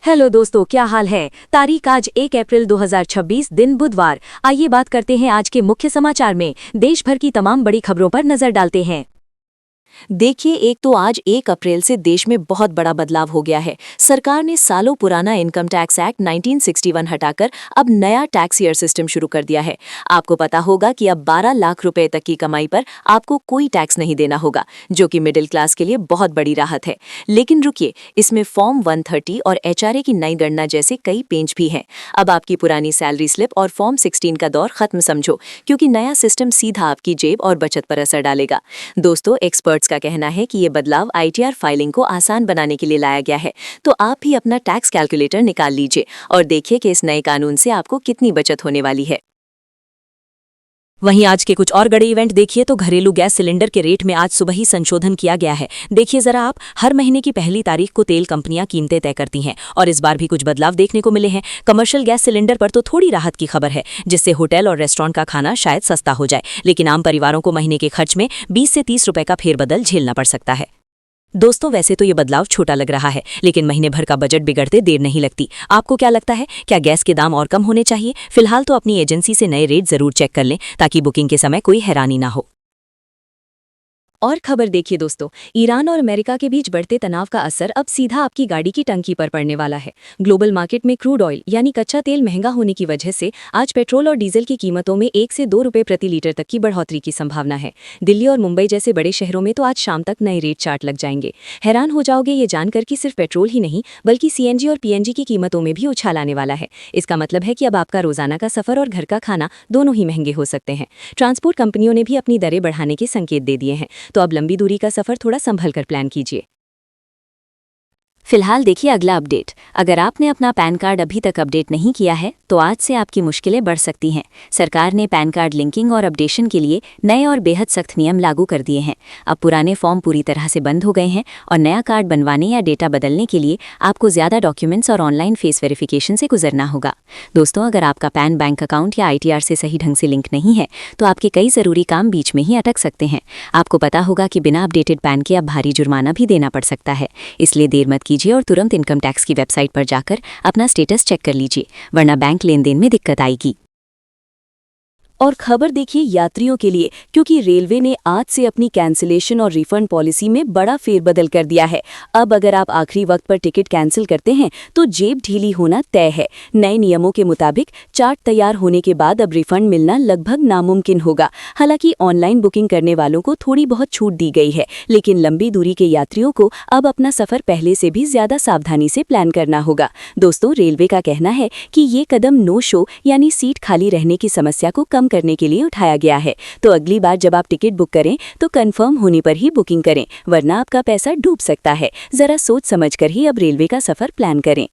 Hello दोस्तों, क्या हाल है। तारीख आज 1 अप्रैल 2026 दिन बुधवार। आइए बात करते हैं आज के मुख्य समाचार में। देश भर की तमाम बड़ी खबरों पर नजर डालते हैं। देखिए, एक तो आज 1 अप्रैल से देश में बहुत बड़ा बदलाव हो गया है। सरकार ने सालों पुराना इनकम टैक्स एक्ट 1961 हटाकर अब नया टैक्स ईयर सिस्टम शुरू कर दिया है। आपको पता होगा कि अब 12 लाख रुपए तक की कमाई पर आपको कोई टैक्स नहीं देना होगा, जो कि मिडिल क्लास के लिए बहुत बड़ी राहत है। लेकिन रुकिए, इसमें फॉर्म 130 और एचआरए की नई गणना जैसे कई पेंच भी हैं। अब आपकी पुरानी सैलरी स्लिप और फॉर्म 16 का दौर खत्म समझो, क्योंकि नया सिस्टम सीधा आपकी जेब और बचत पर असर डालेगा। दोस्तों, एक्सपर्ट्स का कहना है कि ये बदलाव आईटीआर फाइलिंग को आसान बनाने के लिए लाया गया है। तो आप भी अपना टैक्स कैलकुलेटर निकाल लीजिए और देखिए कि इस नए कानून से आपको कितनी बचत होने वाली है। वहीं आज के कुछ और बड़े इवेंट देखिए तो घरेलू गैस सिलेंडर के रेट में आज सुबह ही संशोधन किया गया है। देखिए जरा आप, हर महीने की पहली तारीख को तेल कंपनियां कीमतें तय करती हैं और इस बार भी कुछ बदलाव देखने को मिले हैं। कमर्शियल गैस सिलेंडर पर तो थोड़ी राहत की खबर है, जिससे होटल और रेस्टोरेंट का खाना शायद सस्ता हो जाए, लेकिन आम परिवारों को महीने के खर्च में 20 से 30 रुपए का फेरबदल झेलना पड़ सकता है। दोस्तों, वैसे तो ये बदलाव छोटा लग रहा है, लेकिन महीने भर का बजट बिगड़ते देर नहीं लगती। आपको क्या लगता है, क्या गैस के दाम और कम होने चाहिए? फिलहाल तो अपनी एजेंसी से नए रेट जरूर चेक कर लें, ताकि बुकिंग के समय कोई हैरानी ना हो। और खबर देखिए दोस्तों, ईरान और अमेरिका के बीच बढ़ते तनाव का असर अब सीधा आपकी गाड़ी की टंकी पर पड़ने वाला है। ग्लोबल मार्केट में क्रूड ऑयल यानी कच्चा तेल महंगा होने की वजह से आज पेट्रोल और डीजल की कीमतों में 1 से 2 रुपए प्रति लीटर तक की बढ़ोतरी की संभावना है। दिल्ली और मुंबई जैसे बड़े शहरों में तो आज शाम तक नए रेट चार्ट लग जाएंगे। हैरान हो जाओगे ये जानकर कि सिर्फ पेट्रोल ही नहीं, बल्कि सीएनजी और पीएनजी की कीमतों में भी उछाल आने वाला है। इसका मतलब है कि अब आपका रोजाना का सफर और घर का खाना दोनों ही महंगे हो सकते हैं। ट्रांसपोर्ट कंपनियों ने भी अपनी दरें बढ़ाने के संकेत दे दिए हैं, तो अब लंबी दूरी का सफर थोड़ा संभल कर प्लान कीजिए। फिलहाल देखिए अगला अपडेट। अगर आपने अपना पैन कार्ड अभी तक अपडेट नहीं किया है तो आज से आपकी मुश्किलें बढ़ सकती हैं। सरकार ने पैन कार्ड लिंकिंग और अपडेशन के लिए नए और बेहद सख्त नियम लागू कर दिए हैं। अब पुराने फॉर्म पूरी तरह से बंद हो गए हैं और नया कार्ड बनवाने या डेटा बदलने के लिए आपको ज़्यादा डॉक्यूमेंट्स और ऑनलाइन फेस वेरिफिकेशन से गुजरना होगा। दोस्तों, अगर आपका पैन बैंक अकाउंट या आईटीआर से सही ढंग से लिंक नहीं है तो आपके कई ज़रूरी काम बीच में ही अटक सकते हैं। आपको पता होगा कि बिना अपडेटेड पैन के अब भारी जुर्माना भी देना पड़ सकता है। इसलिए देर मत कीजिए और तुरंत इनकम टैक्स की वेबसाइट पर जाकर अपना स्टेटस चेक कर लीजिए, वरना बैंक लेनदेन में दिक्कत आएगी। और खबर देखिए यात्रियों के लिए, क्योंकि रेलवे ने आज से अपनी कैंसिलेशन और रिफंड पॉलिसी में बड़ा फेरबदल कर दिया है। अब अगर आप आखिरी वक्त पर टिकट कैंसिल करते हैं तो जेब ढीली होना तय है। नए नियमों के मुताबिक चार्ट तैयार होने के बाद अब रिफंड मिलना लगभग नामुमकिन होगा। हालांकि ऑनलाइन बुकिंग करने वालों को थोड़ी बहुत छूट दी गई है, लेकिन लंबी दूरी के यात्रियों को अब अपना सफर पहले से भी ज्यादा सावधानी से प्लान करना होगा। दोस्तों, रेलवे का कहना है कि ये कदम नो शो यानी सीट खाली रहने की समस्या को कम करने के लिए उठाया गया है। तो अगली बार जब आप टिकट बुक करें तो कंफर्म होने पर ही बुकिंग करें, वरना आपका पैसा डूब सकता है। जरा सोच समझकर ही अब रेलवे का सफर प्लान करें।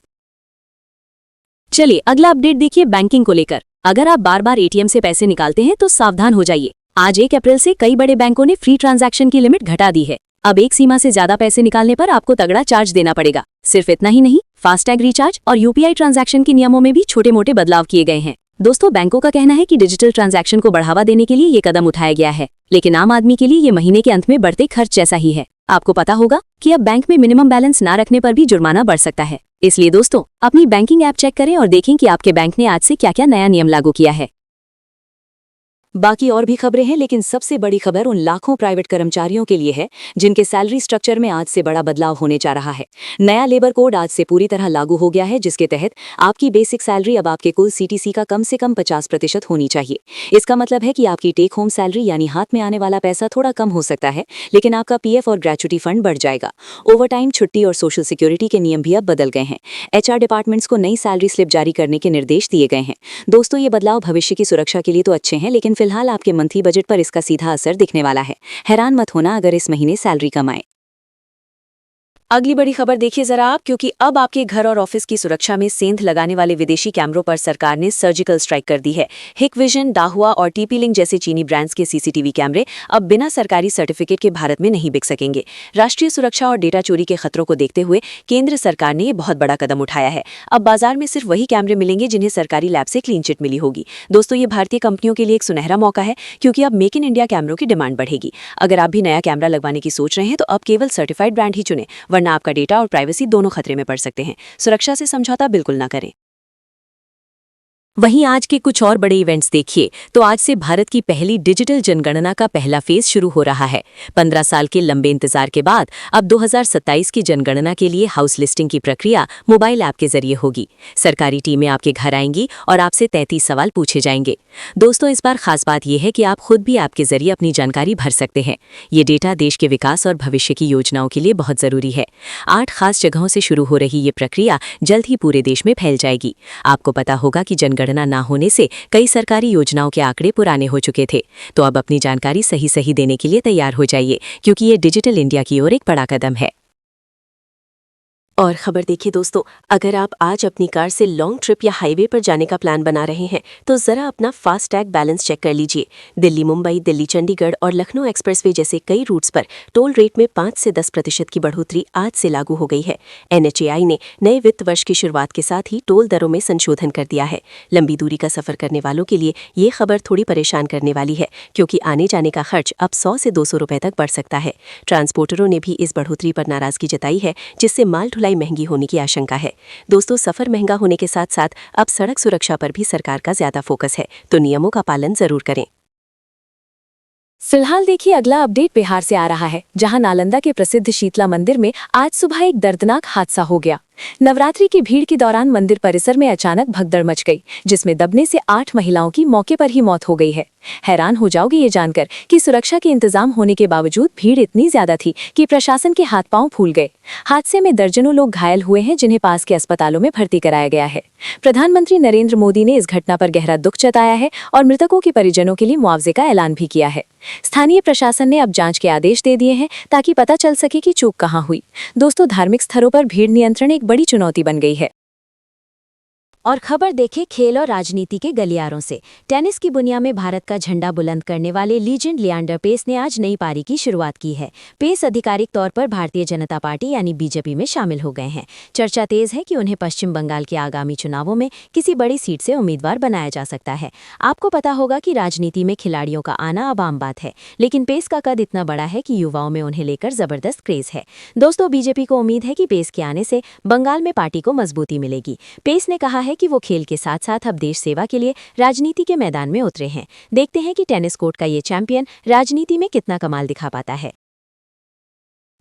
चलिए अगला अपडेट देखिए बैंकिंग को लेकर। अगर आप बार बार एटीएम से पैसे निकालते हैं तो सावधान हो जाइए। आज 1 अप्रैल से कई बड़े बैंकों ने फ्री ट्रांजैक्शन की लिमिट घटा दी है। अब एक सीमा से ज्यादा पैसे निकालने पर आपको तगड़ा चार्ज देना पड़ेगा। सिर्फ इतना ही नहीं, फास्टैग रिचार्ज और यूपीआई ट्रांजैक्शन के नियमों में भी छोटे मोटे बदलाव किए गए हैं। दोस्तों, बैंकों का कहना है कि डिजिटल ट्रांजैक्शन को बढ़ावा देने के लिए ये कदम उठाया गया है, लेकिन आम आदमी के लिए ये महीने के अंत में बढ़ते खर्च जैसा ही है। आपको पता होगा कि अब बैंक में मिनिमम बैलेंस ना रखने पर भी जुर्माना बढ़ सकता है। इसलिए दोस्तों, अपनी बैंकिंग ऐप चेक करें और देखें कि आपके बैंक ने आज से क्या क्या नया नियम लागू किया है। बाकी और भी खबरें हैं, लेकिन सबसे बड़ी खबर उन लाखों प्राइवेट कर्मचारियों के लिए है जिनके सैलरी स्ट्रक्चर में आज से बड़ा बदलाव होने जा रहा है। नया लेबर कोड आज से पूरी तरह लागू हो गया है, जिसके तहत आपकी बेसिक सैलरी अब आपके कुल सीटीसी का कम से कम 50% होनी चाहिए। इसका मतलब है कि आपकी टेक होम सैलरी यानी हाथ में आने वाला पैसा थोड़ा कम हो सकता है, लेकिन आपका पीएफ और ग्रेच्युटी फंड बढ़ जाएगा। ओवरटाइम, छुट्टी और सोशल सिक्योरिटी के नियम भी अब बदल गए हैं। एचआर डिपार्टमेंट्स को नई सैलरी स्लिप जारी करने के निर्देश दिए गए हैं। दोस्तों, ये बदलाव भविष्य की सुरक्षा के लिए तो अच्छे हैं, लेकिन फिलहाल आपके मंथली बजट पर इसका सीधा असर दिखने वाला है। हैरान मत होना अगर इस महीने सैलरी कम आए। अगली बड़ी खबर देखिए जरा आप, क्योंकि अब आपके घर और ऑफिस की सुरक्षा में सेंध लगाने वाले विदेशी कैमरों पर सरकार ने सर्जिकल स्ट्राइक कर दी है। हिकविजन, दाहुआ और टीपी लिंक जैसे चीनी ब्रांड्स के सीसीटीवी कैमरे अब बिना सरकारी सर्टिफिकेट के भारत में नहीं बिक सकेंगे। राष्ट्रीय सुरक्षा और डेटा चोरी के खतरों को देखते हुए केंद्र सरकार ने ये बहुत बड़ा कदम उठाया है। अब बाजार में सिर्फ वही कैमरे मिलेंगे जिन्हें सरकारी लैब से क्लीन चिट मिली होगी। दोस्तों, ये भारतीय कंपनियों के लिए एक सुनहरा मौका है, क्योंकि अब मेक इन इंडिया कैमरों की डिमांड बढ़ेगी। अगर आप भी नया कैमरा लगवाने की सोच रहे हैं तो अब केवल सर्टिफाइड ब्रांड ही चुनें, वरना आपका डेटा और प्राइवेसी दोनों खतरे में पड़ सकते हैं। सुरक्षा से समझौता बिल्कुल ना करें। वहीं आज के कुछ और बड़े इवेंट्स देखिए तो आज से भारत की पहली डिजिटल जनगणना का पहला फेज शुरू हो रहा है। 15 साल के लंबे इंतजार के बाद अब 2027 की जनगणना के लिए हाउस लिस्टिंग की प्रक्रिया मोबाइल ऐप के जरिए होगी। सरकारी टीमें आपके घर आएंगी और आपसे 33 सवाल पूछे जाएंगे। दोस्तों, इस बार खास बात यह है कि आप खुद भी ऐप के जरिए अपनी जानकारी भर सकते हैं। ये डेटा देश के विकास और भविष्य की योजनाओं के लिए बहुत जरूरी है। 8 खास जगहों से शुरू हो रही ये प्रक्रिया जल्द ही पूरे देश में फैल जाएगी। आपको पता होगा कि जनगणना ना होने से कई सरकारी योजनाओं के आंकड़े पुराने हो चुके थे, तो अब अपनी जानकारी सही देने के लिए तैयार हो जाइए, क्योंकि ये डिजिटल इंडिया की ओर एक बड़ा कदम है। और खबर देखिए दोस्तों, अगर आप आज अपनी कार से लॉन्ग ट्रिप या हाईवे पर जाने का प्लान बना रहे हैं तो जरा अपना फास्ट टैग बैलेंस चेक कर लीजिए। दिल्ली मुंबई, दिल्ली चंडीगढ़ और लखनऊ एक्सप्रेसवे जैसे कई रूट्स पर टोल रेट में 5 से 10% की बढ़ोतरी आज से लागू हो गई है। NHAI ने नए वित्त वर्ष की शुरुआत के साथ ही टोल दरों में संशोधन कर दिया है। लंबी दूरी का सफर करने वालों के लिए ये खबर थोड़ी परेशान करने वाली है, क्योंकि आने जाने का खर्च अब 100 से 200 रुपए तक बढ़ सकता है। ट्रांसपोर्टरों ने भी इस बढ़ोतरी पर नाराजगी जताई है, जिससे माल ढुलाई महंगी होने की आशंका है। दोस्तों, सफर महंगा होने के साथ साथ अब सड़क सुरक्षा पर भी सरकार का ज्यादा फोकस है, तो नियमों का पालन जरूर करें। फिलहाल देखिए अगला अपडेट बिहार से आ रहा है, जहां नालंदा के प्रसिद्ध शीतला मंदिर में आज सुबह एक दर्दनाक हादसा हो गया। नवरात्रि की भीड़ के दौरान मंदिर परिसर में अचानक भगदड़ मच गई, जिसमें दबने से 8 महिलाओं की मौके पर ही मौत हो गई है। हैरान हो जाओगे ये जानकर कि सुरक्षा के इंतजाम होने के बावजूद भीड़ इतनी ज्यादा थी कि प्रशासन के हाथ पांव फूल गए। हादसे में दर्जनों लोग घायल हुए हैं, जिन्हें पास के अस्पतालों में भर्ती कराया गया है। प्रधानमंत्री नरेंद्र मोदी ने इस घटना पर गहरा दुख जताया है और मृतकों के परिजनों के लिए मुआवजे का ऐलान भी किया है। स्थानीय प्रशासन ने अब जांच के आदेश दे दिए हैं, ताकि पता चल सके कि चूक कहां हुई। दोस्तों, धार्मिक स्थलों पर भीड़ नियंत्रण एक बड़ी चुनौती बन गई है। और खबर देखें खेल और राजनीति के गलियारों से। टेनिस की दुनिया में भारत का झंडा बुलंद करने वाले लीजेंड लियांडर पेस ने आज नई पारी की शुरुआत की है। पेस आधिकारिक तौर पर भारतीय जनता पार्टी यानी बीजेपी में शामिल हो गए हैं। चर्चा तेज है कि उन्हें पश्चिम बंगाल के आगामी चुनावों में किसी बड़ी सीट से उम्मीदवार बनाया जा सकता है। आपको पता होगा कि राजनीति में खिलाड़ियों का आना अब आम बात है, लेकिन पेस का कद इतना बड़ा है कि युवाओं में उन्हें लेकर जबरदस्त क्रेज है। दोस्तों, बीजेपी को उम्मीद है कि पेस के आने से बंगाल में पार्टी को मजबूती मिलेगी। पेस ने कहा है कि वो खेल के साथ साथ अब देश सेवा के लिए राजनीति के मैदान में उतरे हैं। देखते हैं कि टेनिस कोर्ट का ये चैंपियन राजनीति में कितना कमाल दिखा पाता है।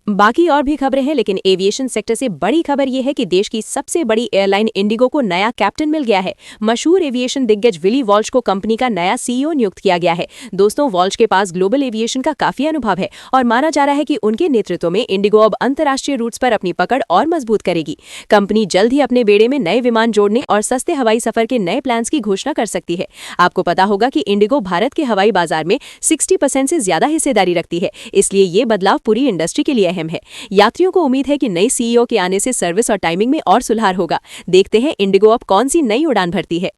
बाकी और भी खबरें हैं, लेकिन एविएशन सेक्टर से बड़ी खबर यह है कि देश की सबसे बड़ी एयरलाइन इंडिगो को नया कैप्टन मिल गया है। मशहूर एविएशन दिग्गज विली वॉल्श को कंपनी का नया CEO नियुक्त किया गया है। दोस्तों, वॉल्श के पास ग्लोबल एविएशन का काफी अनुभव है और माना जा रहा है कि उनके नेतृत्व में इंडिगो अब अंतर्राष्ट्रीय रूट्स पर अपनी पकड़ और मजबूत करेगी। कंपनी जल्द ही अपने बेड़े में नए विमान जोड़ने और सस्ते हवाई सफर के नए प्लान्स की घोषणा कर सकती है। आपको पता होगा कि इंडिगो भारत के हवाई बाजार में 60% से ज्यादा हिस्सेदारी रखती है, इसलिए ये बदलाव पूरी इंडस्ट्री के लिए अहम है। यात्रियों को उम्मीद है कि नई CEO के आने से सर्विस और टाइमिंग में और सुधार होगा। देखते हैं इंडिगो अब कौन सी नई उड़ान भरती है।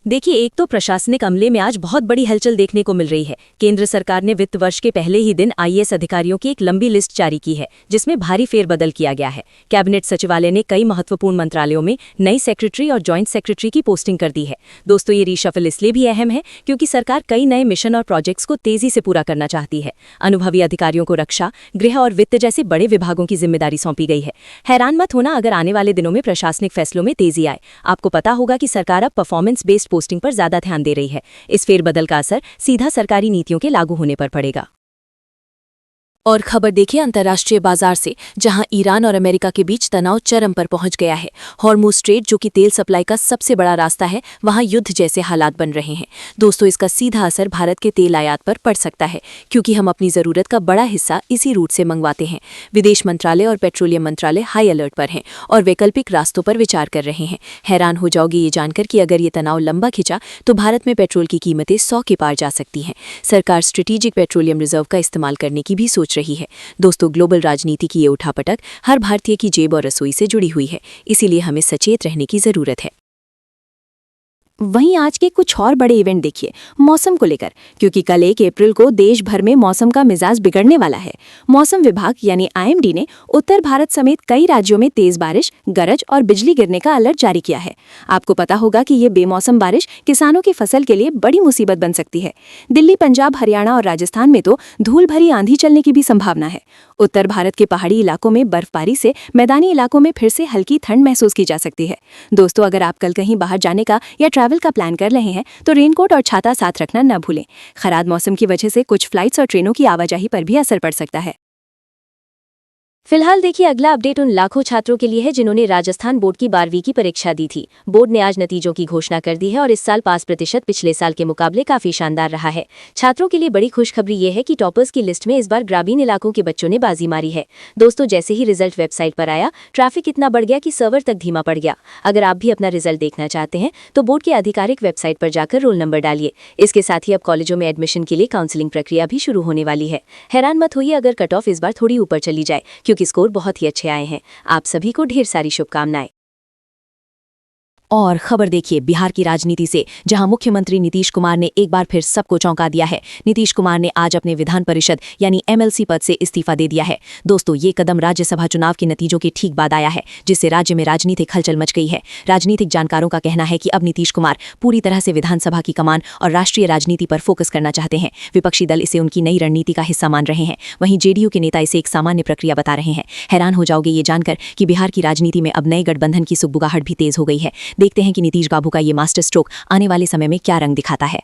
देखिए, एक तो प्रशासनिक अमले में आज बहुत बड़ी हलचल देखने को मिल रही है। केंद्र सरकार ने वित्त वर्ष के पहले ही दिन IAS अधिकारियों की एक लंबी लिस्ट जारी की है, जिसमें भारी फेरबदल किया गया है। कैबिनेट सचिवालय ने कई महत्वपूर्ण मंत्रालयों में नई सेक्रेटरी और जॉइंट सेक्रेटरी की पोस्टिंग कर दी है। दोस्तों, ये रीशफल इसलिए भी अहम है क्योंकि सरकार कई नए मिशन और प्रोजेक्ट्स को तेजी से पूरा करना चाहती है। अनुभवी अधिकारियों को रक्षा, गृह और वित्त जैसे बड़े विभागों की जिम्मेदारी सौंपी गई है। हैरान मत होना अगर आने वाले दिनों में प्रशासनिक फैसलों में तेजी आए। आपको पता होगा कि सरकार अब परफॉर्मेंस बेस्ड पोस्टिंग पर ज्यादा ध्यान दे रही है। इस फेरबदल का असर सीधा सरकारी नीतियों के लागू होने पर पड़ेगा। और खबर देखिए अंतर्राष्ट्रीय बाजार से, जहां ईरान और अमेरिका के बीच तनाव चरम पर पहुंच गया है। हॉर्मुज स्ट्रेट, जो कि तेल सप्लाई का सबसे बड़ा रास्ता है, वहां युद्ध जैसे हालात बन रहे हैं। दोस्तों, इसका सीधा असर भारत के तेल आयात पर पड़ सकता है, क्योंकि हम अपनी जरूरत का बड़ा हिस्सा इसी रूट से मंगवाते हैं। विदेश मंत्रालय और पेट्रोलियम मंत्रालय हाई अलर्ट पर हैं और वैकल्पिक रास्तों पर विचार कर रहे हैं। हैरान हो जाओगे ये जानकर कि अगर ये तनाव लंबा खिंचा तो भारत में पेट्रोल की कीमतें 100 के पार जा सकती हैं। सरकार स्ट्रेटेजिक पेट्रोलियम रिजर्व का इस्तेमाल करने की भी सोच रही है। दोस्तों, ग्लोबल राजनीति की ये उठापटक हर भारतीय की जेब और रसोई से जुड़ी हुई है, इसीलिए हमें सचेत रहने की जरूरत है। वहीं आज के कुछ और बड़े इवेंट देखिए मौसम को लेकर, क्योंकि कल 1 अप्रैल को देश भर में मौसम का मिजाज बिगड़ने वाला है। मौसम विभाग यानी IMD ने उत्तर भारत समेत कई राज्यों में तेज बारिश, गरज और बिजली गिरने का अलर्ट जारी किया है। आपको पता होगा कि ये बेमौसम बारिश किसानों की फसल के लिए बड़ी मुसीबत बन सकती है। दिल्ली, पंजाब, हरियाणा और राजस्थान में तो धूल भरी आंधी चलने की भी संभावना है। उत्तर भारत के पहाड़ी इलाकों में बर्फबारी से मैदानी इलाकों में फिर से हल्की ठंड महसूस की जा सकती है। दोस्तों, अगर आप कल कहीं बाहर जाने का या ट्रैवल का प्लान कर रहे हैं तो रेनकोट और छाता साथ रखना न भूलें। खराब मौसम की वजह से कुछ फ्लाइट्स और ट्रेनों की आवाजाही पर भी असर पड़ सकता है। फिलहाल देखिए अगला अपडेट उन लाखों छात्रों के लिए है जिन्होंने राजस्थान बोर्ड की 12वीं की परीक्षा दी थी। बोर्ड ने आज नतीजों की घोषणा कर दी है और इस साल पास प्रतिशत पिछले साल के मुकाबले काफी शानदार रहा है। छात्रों के लिए बड़ी खुशखबरी ये है कि टॉपर्स की लिस्ट में इस बार ग्रामीण इलाकों के बच्चों ने बाजी मारी है। दोस्तों, जैसे ही रिजल्ट वेबसाइट पर आया, ट्रैफिक इतना बढ़ गया कि सर्वर तक धीमा पड़ गया। अगर आप भी अपना रिजल्ट देखना चाहते हैं तो बोर्ड की आधिकारिक वेबसाइट पर जाकर रोल नंबर डालिए। इसके साथ ही अब कॉलेजों में एडमिशन के लिए काउंसलिंग प्रक्रिया भी शुरू होने वाली है। हैरान मत होइए अगर कट ऑफ इस बार थोड़ी ऊपर चली जाए, क्योंकि स्कोर बहुत ही अच्छे आए हैं। आप सभी को ढेर सारी शुभकामनाएं। और खबर देखिए बिहार की राजनीति से, जहां मुख्यमंत्री नीतीश कुमार ने एक बार फिर सबको चौंका दिया है। नीतीश कुमार ने आज अपने विधान परिषद यानी MLC पद से इस्तीफा दे दिया है। दोस्तों, ये कदम राज्यसभा चुनाव के नतीजों के ठीक बाद आया है, जिससे राज्य में राजनीतिक हलचल मच गई है। राजनीतिक जानकारों का कहना है कि अब नीतीश कुमार पूरी तरह से विधानसभा की कमान और राष्ट्रीय राजनीति पर फोकस करना चाहते हैं। विपक्षी दल इसे उनकी नई रणनीति का हिस्सा मान रहे हैं। वहीं JDU के नेता इसे एक सामान्य प्रक्रिया बता रहे हैं। हैरान हो जाओगे ये जानकर कि बिहार की राजनीति में अब नए गठबंधन की सुगबुगाहट भी तेज हो गई है। देखते हैं कि नीतीश बाबू का ये मास्टर स्ट्रोक आने वाले समय में क्या रंग दिखाता है।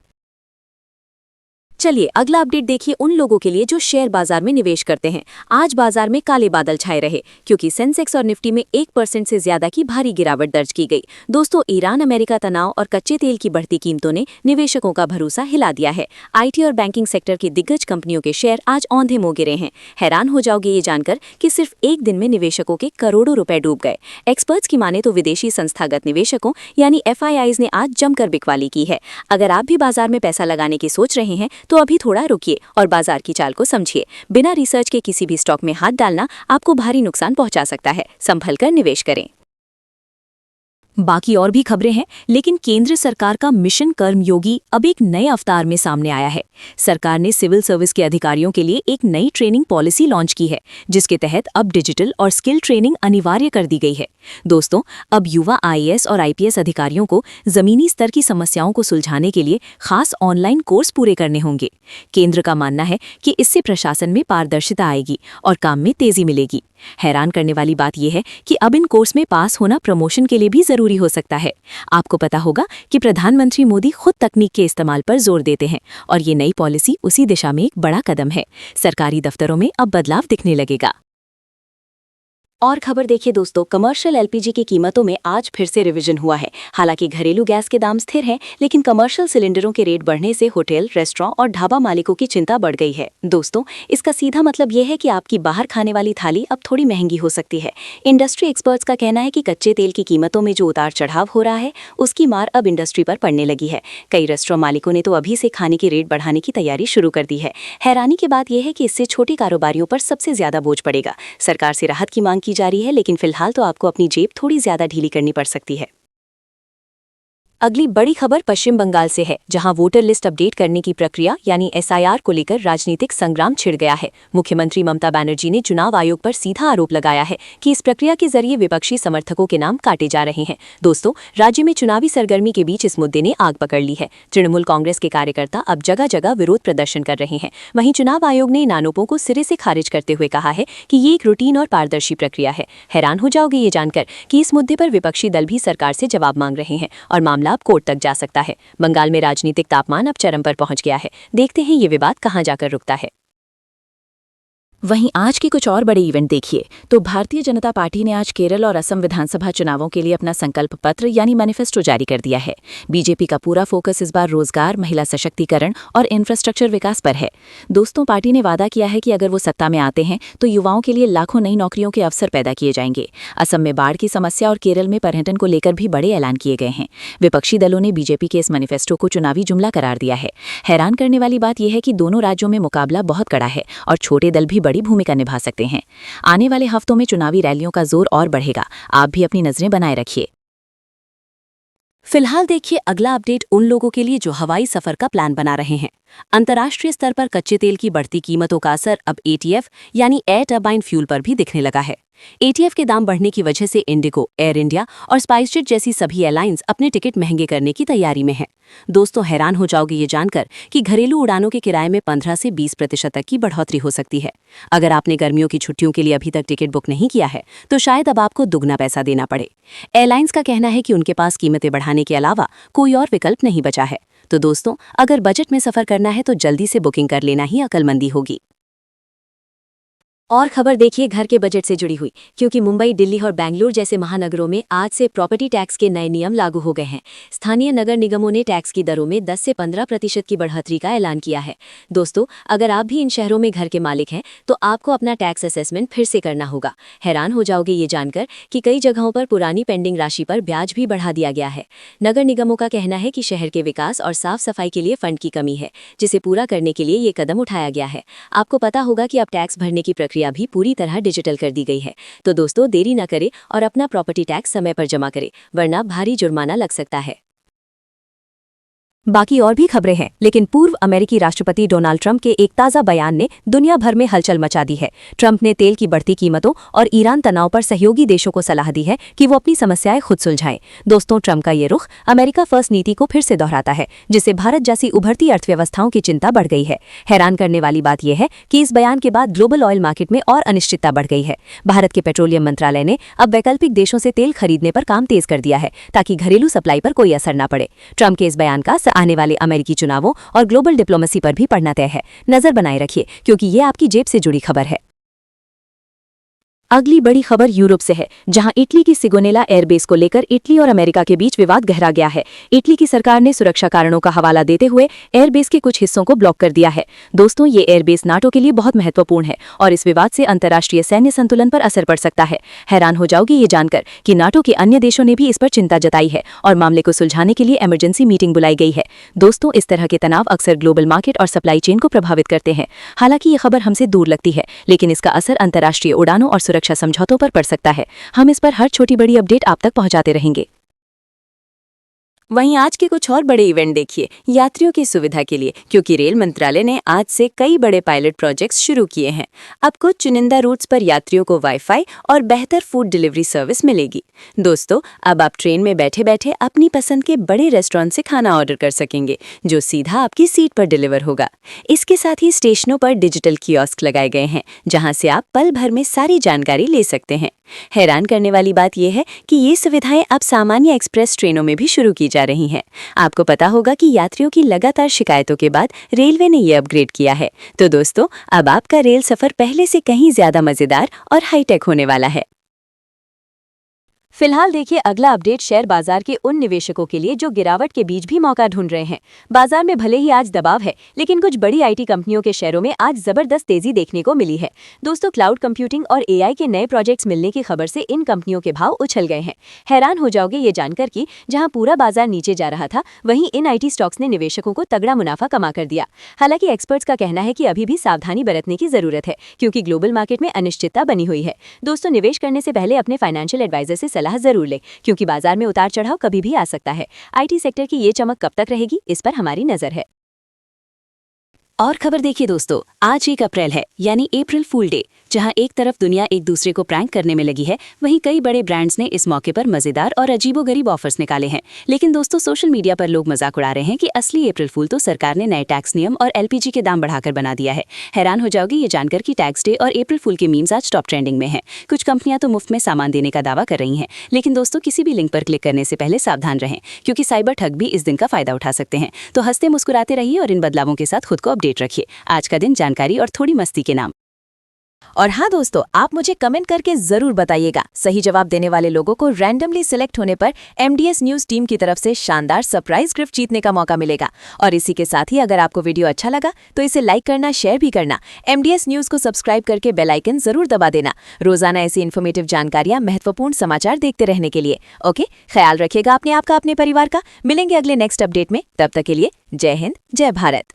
चलिए अगला अपडेट देखिए उन लोगों के लिए जो शेयर बाजार में निवेश करते हैं। आज बाजार में काले बादल छाए रहे, क्योंकि सेंसेक्स और निफ्टी में 1% से ज्यादा की भारी गिरावट दर्ज की गई। दोस्तों, ईरान अमेरिका तनाव और कच्चे तेल की बढ़ती कीमतों ने निवेशकों का भरोसा हिला दिया है। IT और बैंकिंग सेक्टर की दिग्गज कंपनियों के शेयर आज औंधे मुंह गिरे हैं। हैरान हो जाओगे ये जानकर कि सिर्फ एक दिन में निवेशकों के करोड़ों रुपए डूब गए। एक्सपर्ट्स की माने तो विदेशी संस्थागत निवेशकों यानी FIIs ने आज जमकर बिकवाली की है। अगर आप भी बाजार में पैसा लगाने की सोच रहे हैं तो अभी थोड़ा रुकिए और बाजार की चाल को समझिए। बिना रिसर्च के किसी भी स्टॉक में हाथ डालना आपको भारी नुकसान पहुंचा सकता है। संभल कर निवेश करें। बाकी और भी खबरें हैं, लेकिन केंद्र सरकार का मिशन कर्मयोगी अब एक नए अवतार में सामने आया है। सरकार ने सिविल सर्विस के अधिकारियों के लिए एक नई ट्रेनिंग पॉलिसी लॉन्च की है, जिसके तहत अब डिजिटल और स्किल ट्रेनिंग अनिवार्य कर दी गई है। दोस्तों, अब युवा IAS और IPS अधिकारियों को जमीनी स्तर की समस्याओं को सुलझाने के लिए खास ऑनलाइन कोर्स पूरे करने होंगे। केंद्र का मानना है कि इससे प्रशासन में पारदर्शिता आएगी और काम में तेजी मिलेगी। हैरान करने वाली बात यह है कि अब इन कोर्स में पास होना प्रमोशन के लिए भी जरूरी हो सकता है। आपको पता होगा कि प्रधानमंत्री मोदी खुद तकनीक के इस्तेमाल पर जोर देते हैं और ये नई पॉलिसी उसी दिशा में एक बड़ा कदम है। सरकारी दफ्तरों में अब बदलाव दिखने लगेगा। और खबर देखिए दोस्तों, कमर्शियल LPG की कीमतों में आज फिर से रिवीजन हुआ है। हालांकि घरेलू गैस के दाम स्थिर हैं, लेकिन कमर्शियल सिलेंडरों के रेट बढ़ने से होटल, रेस्टोरेंट और ढाबा मालिकों की चिंता बढ़ गई है। दोस्तों, इसका सीधा मतलब ये है कि आपकी बाहर खाने वाली थाली अब थोड़ी महंगी हो सकती है। इंडस्ट्री एक्सपर्ट्स का कहना है कि कच्चे तेल की कीमतों में जो उतार चढ़ाव हो रहा है, उसकी मार अब इंडस्ट्री पर पड़ने लगी है। कई रेस्टोरेंट मालिकों ने तो अभी से खाने के रेट बढ़ाने की तैयारी शुरू कर दी है। हैरानी की बात यह है कि इससे छोटे कारोबारियों पर सबसे ज्यादा बोझ पड़ेगा। सरकार से राहत की मांग की जा रही है, लेकिन फिलहाल तो आपको अपनी जेब थोड़ी ज्यादा ढीली करनी पड़ सकती है। अगली बड़ी खबर पश्चिम बंगाल से है, जहां वोटर लिस्ट अपडेट करने की प्रक्रिया यानी SIR को लेकर राजनीतिक संग्राम छिड़ गया है। मुख्यमंत्री ममता बनर्जी ने चुनाव आयोग पर सीधा आरोप लगाया है कि इस प्रक्रिया के जरिए विपक्षी समर्थकों के नाम काटे जा रहे हैं। दोस्तों, राज्य में चुनावी सरगर्मी के बीच इस मुद्दे ने आग पकड़ ली है। तृणमूल कांग्रेस के कार्यकर्ता अब जगह जगह विरोध प्रदर्शन कर रहे हैं। वहीं चुनाव आयोग ने इन आरोपों को सिरे से खारिज करते हुए कहा है कि ये एक रूटीन और पारदर्शी प्रक्रिया है। हैरान हो जाओगे ये जानकर कि इस मुद्दे पर विपक्षी दल भी सरकार से जवाब मांग रहे हैं और मामला अब कोर्ट तक जा सकता है। बंगाल में राजनीतिक तापमान अब चरम पर पहुंच गया है। देखते हैं ये विवाद कहां जाकर रुकता है। वहीं आज के कुछ और बड़े इवेंट देखिए तो भारतीय जनता पार्टी ने आज केरल और असम विधानसभा चुनावों के लिए अपना संकल्प पत्र यानी मैनिफेस्टो जारी कर दिया है। बीजेपी का पूरा फोकस इस बार रोजगार, महिला सशक्तिकरण और इंफ्रास्ट्रक्चर विकास पर है। दोस्तों, पार्टी ने वादा किया है कि अगर वो सत्ता में आते हैं तो युवाओं के लिए लाखों नई नौकरियों के अवसर पैदा किए जाएंगे। असम में बाढ़ की समस्या और केरल में पर्यटन को लेकर भी बड़े ऐलान किए गए हैं। विपक्षी दलों ने बीजेपी के इस मैनिफेस्टो को चुनावी जुमला करार दिया है। हैरान करने वाली बात यह है कि दोनों राज्यों में मुकाबला बहुत कड़ा है और छोटे दल भी बड़ी भूमिका निभा सकते हैं। आने वाले हफ्तों में चुनावी रैलियों का जोर और बढ़ेगा। आप भी अपनी नजरें बनाए रखिए। फिलहाल देखिए अगला अपडेट उन लोगों के लिए जो हवाई सफर का प्लान बना रहे हैं। अंतर्राष्ट्रीय स्तर पर कच्चे तेल की बढ़ती कीमतों का असर अब एटीएफ यानी एयर टरबाइन फ्यूल पर भी दिखने लगा है। एटीएफ के दाम बढ़ने की वजह से इंडिगो, एयर इंडिया और स्पाइसजेट जैसी सभी एयरलाइंस अपने टिकट महंगे करने की तैयारी में हैं। दोस्तों, हैरान हो जाओगे ये जानकर कि घरेलू उड़ानों के किराए में 15 से 20% तक की बढ़ोतरी हो सकती है। अगर आपने गर्मियों की छुट्टियों के लिए अभी तक टिकट बुक नहीं किया है तो शायद अब आपको दुगना पैसा देना पड़े। एयरलाइंस का कहना है कि उनके पास कीमतें बढ़ाने के अलावा कोई और विकल्प नहीं बचा है। तो दोस्तों, अगर बजट में सफर करना है तो जल्दी से बुकिंग कर लेना ही अक्लमंदी होगी। और खबर देखिए घर के बजट से जुड़ी हुई, क्योंकि मुंबई, दिल्ली और बेंगलुरु जैसे महानगरों में आज से प्रॉपर्टी टैक्स के नए नियम लागू हो गए हैं। स्थानीय नगर निगमों ने टैक्स की दरों में 10 से 15% की बढ़ोतरी का ऐलान किया है। दोस्तों, अगर आप भी इन शहरों में घर के मालिक हैं तो आपको अपना टैक्स असेसमेंट फिर से करना होगा। हैरान हो जाओगे ये जानकर कि कई जगहों पर पुरानी पेंडिंग राशि पर ब्याज भी बढ़ा दिया गया है। नगर निगमों का कहना है कि शहर के विकास और साफ सफाई के लिए फंड की कमी है, जिसे पूरा करने के लिए ये कदम उठाया गया है। आपको पता होगा कि अब टैक्स भरने की प्रक्रिया भी पूरी तरह डिजिटल कर दी गई है। तो दोस्तों, देरी न करें और अपना प्रॉपर्टी टैक्स समय पर जमा करें, वरना भारी जुर्माना लग सकता है। बाकी और भी खबरें हैं, लेकिन पूर्व अमेरिकी राष्ट्रपति डोनाल्ड ट्रंप के एक ताज़ा बयान ने दुनिया भर में हलचल मचा दी है। ट्रंप ने तेल की बढ़ती कीमतों और ईरान तनाव पर सहयोगी देशों को सलाह दी है कि वो अपनी समस्याएं खुद सुलझाएं। दोस्तों, ट्रंप का ये रुख अमेरिका फर्स्ट नीति को फिर से दोहराता है, जिससे भारत जैसी उभरती अर्थव्यवस्थाओं की चिंता बढ़ गई है। हैरान करने वाली बात यह है कि इस बयान के बाद ग्लोबल ऑयल मार्केट में और अनिश्चितता बढ़ गई है। भारत के पेट्रोलियम मंत्रालय ने अब वैकल्पिक देशों से तेल खरीदने पर काम तेज कर दिया है, ताकि घरेलू सप्लाई पर कोई असर न पड़े। ट्रंप के इस बयान का आने वाले अमेरिकी चुनावों और ग्लोबल डिप्लोमेसी पर भी पड़ना तय है। नजर बनाए रखिए, क्योंकि ये आपकी जेब से जुड़ी खबर है। अगली बड़ी खबर यूरोप से है, जहां इटली की सिगोनेला एयरबेस को लेकर इटली और अमेरिका के बीच विवाद गहरा गया है। इटली की सरकार ने सुरक्षा कारणों का हवाला देते हुए एयरबेस के कुछ हिस्सों को ब्लॉक कर दिया है। दोस्तों, ये एयरबेस नाटो के लिए बहुत महत्वपूर्ण है और इस विवाद से अंतर्राष्ट्रीय सैन्य संतुलन पर असर पड़ सकता है। हैरान हो जाओगी ये जानकर कि नाटो के अन्य देशों ने भी इस पर चिंता जताई है और मामले को सुलझाने के लिए इमरजेंसी मीटिंग बुलाई गई है। दोस्तों, इस तरह के तनाव अक्सर ग्लोबल मार्केट और सप्लाई चेन को प्रभावित करते हैं। हालांकि ये खबर हमसे दूर लगती है, लेकिन इसका असर अंतर्राष्ट्रीय उड़ानों और सुरक्षा समझौतों पर पड़ सकता है। हम इस पर हर छोटी बड़ी अपडेट आप तक पहुंचाते रहेंगे। वहीं आज के कुछ और बड़े इवेंट देखिए यात्रियों की सुविधा के लिए, क्योंकि रेल मंत्रालय ने आज से कई बड़े पायलट प्रोजेक्ट्स शुरू किए हैं। अब कुछ चुनिंदा रूट्स पर यात्रियों को वाईफाई और बेहतर फूड डिलीवरी सर्विस मिलेगी। दोस्तों, अब आप ट्रेन में बैठे बैठे अपनी पसंद के बड़े रेस्टोरेंट से खाना ऑर्डर कर सकेंगे, जो सीधा आपकी सीट पर डिलीवर होगा। इसके साथ ही स्टेशनों पर डिजिटल कियोस्क लगाए गए हैं, जहां से आप पल भर में सारी जानकारी ले सकते हैं। हैरान करने वाली बात यह है कि ये सुविधाएं अब सामान्य एक्सप्रेस ट्रेनों में भी शुरू की जा रही हैं। आपको पता होगा कि यात्रियों की लगातार शिकायतों के बाद रेलवे ने ये अपग्रेड किया है। तो दोस्तों, अब आपका रेल सफर पहले से कहीं ज्यादा मजेदार और हाईटेक होने वाला है। फिलहाल देखिए अगला अपडेट शेयर बाजार के उन निवेशकों के लिए जो गिरावट के बीच भी मौका ढूंढ रहे हैं। बाजार में भले ही आज दबाव है, लेकिन कुछ बड़ी आईटी कंपनियों के शेयरों में आज जबरदस्त तेजी देखने को मिली है। दोस्तों, क्लाउड कंप्यूटिंग और एआई के नए प्रोजेक्ट्स मिलने की खबर से इन कंपनियों के भाव उछल गए हैं। हैरान हो जाओगे ये जानकर कि जहां पूरा बाजार नीचे जा रहा था, वहीं इन आईटी स्टॉक्स ने निवेशकों को तगड़ा मुनाफा कमा कर दिया। हालांकि एक्सपर्ट्स का कहना है कि अभी भी सावधानी बरतने की जरूरत है, क्योंकि ग्लोबल मार्केट में अनिश्चितता बनी हुई है। दोस्तों, निवेश करने से पहले अपने फाइनेंशियल एडवाइजर से सलाह जरूर लें, क्योंकि बाजार में उतार चढ़ाव कभी भी आ सकता है। आईटी सेक्टर की ये चमक कब तक रहेगी, इस पर हमारी नजर है। और खबर देखिए दोस्तों, आज 1 अप्रैल है, यानी अप्रैल फूल डे। जहां एक तरफ दुनिया एक दूसरे को प्रैंक करने में लगी है, वहीं कई बड़े ब्रांड्स ने इस मौके पर मजेदार और अजीबोगरीब ऑफर्स निकाले हैं। लेकिन दोस्तों, सोशल मीडिया पर लोग मजाक उड़ा रहे हैं कि असली अप्रैल फूल तो सरकार ने नए टैक्स नियम और एलपीजी के दाम बढ़ाकर बना दिया है। हैरान हो जाओगी ये जानकर कि टैक्स डे और अप्रैल फूल के मीम्स आज टॉप ट्रेंडिंग में हैं। कुछ कंपनियां तो मुफ्त में सामान देने का दावा कर रही हैं, लेकिन दोस्तों, किसी भी लिंक पर क्लिक करने से पहले सावधान रहें, क्योंकि साइबर ठग भी इस दिन का फायदा उठा सकते हैं। तो हंसते मुस्कुराते रहिए और इन बदलावों के साथ खुद को अपडेट रखिए। आज का दिन जानकारी और थोड़ी मस्ती के नाम। और हाँ दोस्तों, आप मुझे कमेंट करके जरूर बताइएगा। सही जवाब देने वाले लोगों को रैंडमली सिलेक्ट होने पर एमडीएस न्यूज टीम की तरफ से शानदार सरप्राइज गिफ्ट जीतने का मौका मिलेगा। और इसी के साथ ही अगर आपको वीडियो अच्छा लगा तो इसे लाइक करना, शेयर भी करना। एमडीएस न्यूज को सब्सक्राइब करके बेल आइकन जरूर दबा देना, रोजाना ऐसी इन्फॉर्मेटिव जानकारियां, महत्वपूर्ण समाचार देखते रहने के लिए। ओके, ख्याल रखिएगा अपने आप का, अपने परिवार का। मिलेंगे अगले नेक्स्ट अपडेट में, तब तक के लिए जय हिंद, जय भारत।